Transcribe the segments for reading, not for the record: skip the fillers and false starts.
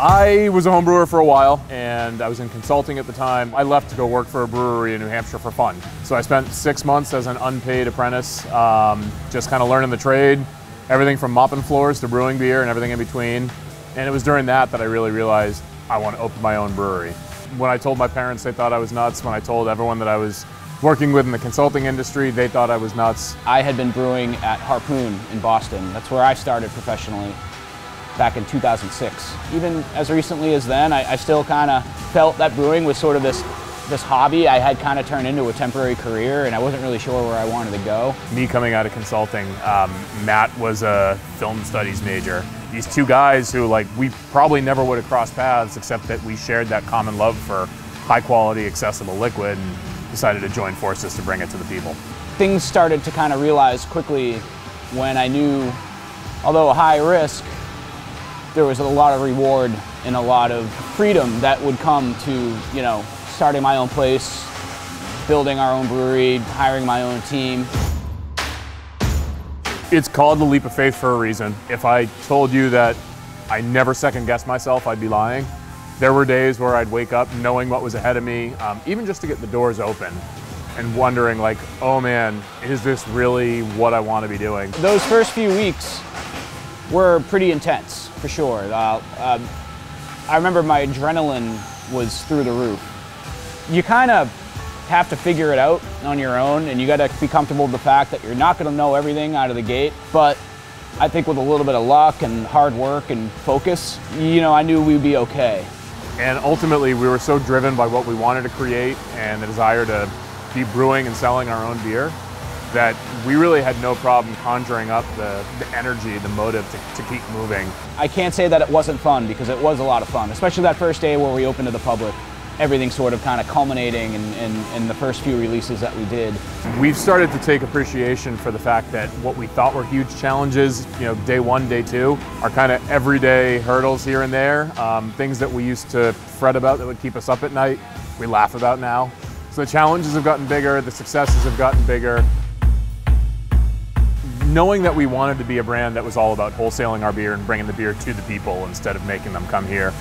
I was a home brewer for a while, and I was in consulting at the time. I left to go work for a brewery in New Hampshire for fun. So I spent 6 months as an unpaid apprentice, just kind of learning the trade, everything from mopping floors to brewing beer and everything in between. And it was during that I really realized I want to open my own brewery. When I told my parents, they thought I was nuts. When I told everyone that I was working with in the consulting industry, they thought I was nuts. I had been brewing at Harpoon in Boston. That's where I started professionally back in 2006. Even as recently as then, I still kind of felt that brewing was sort of this hobby I had kind of turned into a temporary career, and I wasn't really sure where I wanted to go. Me coming out of consulting, Matt was a film studies major. These two guys who, like, we probably never would have crossed paths except that we shared that common love for high quality, accessible liquid and decided to join forces to bring it to the people. Things started to kind of realize quickly when I knew, although a high risk, there was a lot of reward and a lot of freedom that would come to, you know, starting my own place, building our own brewery, hiring my own team. It's called the leap of faith for a reason. If I told you that I never second guessed myself, I'd be lying. There were days where I'd wake up knowing what was ahead of me, even just to get the doors open and wondering, like, oh man, is this really what I want to be doing? Those first few weeks were pretty intense, for sure. I remember my adrenaline was through the roof. You kind of have to figure it out on your own, and you got to be comfortable with the fact that you're not going to know everything out of the gate. But I think with a little bit of luck and hard work and focus, you know, I knew we'd be okay. And ultimately, we were so driven by what we wanted to create and the desire to be brewing and selling our own beer that we really had no problem conjuring up the energy, the motive to keep moving. I can't say that it wasn't fun, because it was a lot of fun, especially that first day where we opened to the public. Everything sort of kind of culminating in the first few releases that we did. We've started to take appreciation for the fact that what we thought were huge challenges, you know, day one, day two, are kind of everyday hurdles here and there. Things that we used to fret about that would keep us up at night, we laugh about now. So the challenges have gotten bigger, the successes have gotten bigger. Knowing that we wanted to be a brand that was all about wholesaling our beer and bringing the beer to the people instead of making them come here,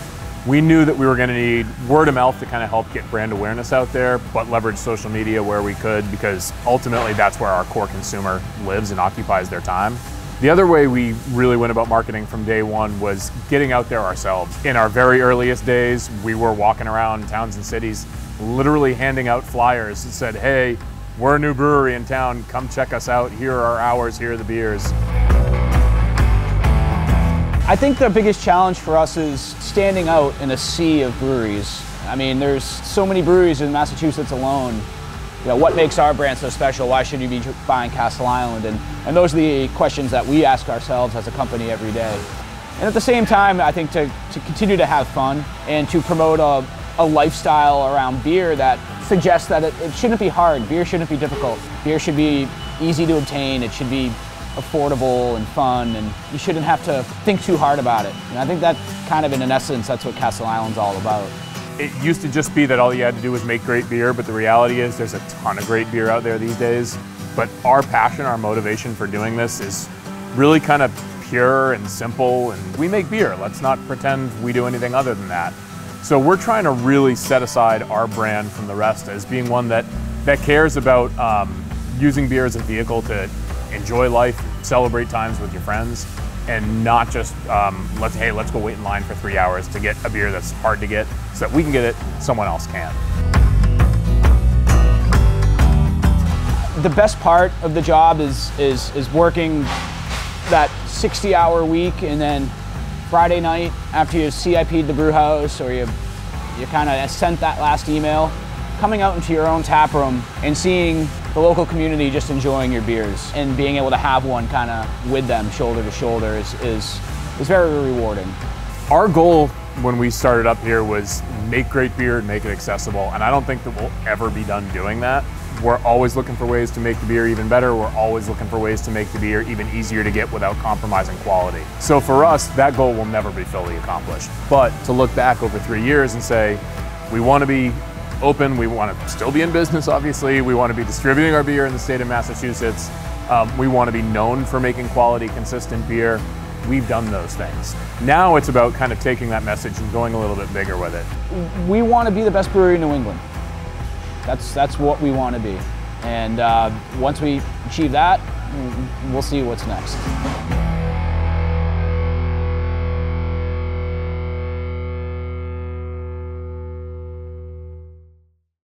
we knew that we were going to need word of mouth to kind of help get brand awareness out there, but leverage social media where we could, because ultimately that's where our core consumer lives and occupies their time. The other way we really went about marketing from day one was getting out there ourselves. In our very earliest days, we were walking around towns and cities, literally handing out flyers that said, hey, we're a new brewery in town, come check us out, here are our hours, here are the beers. I think the biggest challenge for us is standing out in a sea of breweries. I mean, there's so many breweries in Massachusetts alone. You know, what makes our brand so special? Why should you be buying Castle Island? And those are the questions that we ask ourselves as a company every day. And at the same time, I think to continue to have fun and to promote a lifestyle around beer that suggests that it shouldn't be hard. Beer shouldn't be difficult. Beer should be easy to obtain. It should be affordable and fun, and you shouldn't have to think too hard about it. And I think that kind of, in an essence, that's what Castle Island's all about. It used to just be that all you had to do was make great beer, but the reality is there's a ton of great beer out there these days. But our passion, our motivation for doing this is really kind of pure and simple, and we make beer. Let's not pretend we do anything other than that. So we're trying to really set aside our brand from the rest as being one that cares about using beer as a vehicle to enjoy life, celebrate times with your friends, and not just let's go wait in line for 3 hours to get a beer that's hard to get so that we can get it, someone else can. The best part of the job is working that 60-hour week, and then Friday night after you CIP'd the brew house or you kind of sent that last email, coming out into your own tap room and seeing the local community just enjoying your beers and being able to have one kind of with them shoulder to shoulder is very rewarding. Our goal when we started up here was make great beer and make it accessible, and I don't think that we'll ever be done doing that. We're always looking for ways to make the beer even better. We're always looking for ways to make the beer even easier to get without compromising quality. So for us, that goal will never be fully accomplished. But to look back over 3 years and say, we want to be open, we want to still be in business, obviously, we want to be distributing our beer in the state of Massachusetts, we want to be known for making quality, consistent beer, we've done those things. Now it's about kind of taking that message and going a little bit bigger with it. We want to be the best brewery in New England. That's what we want to be. And once we achieve that, we'll see what's next.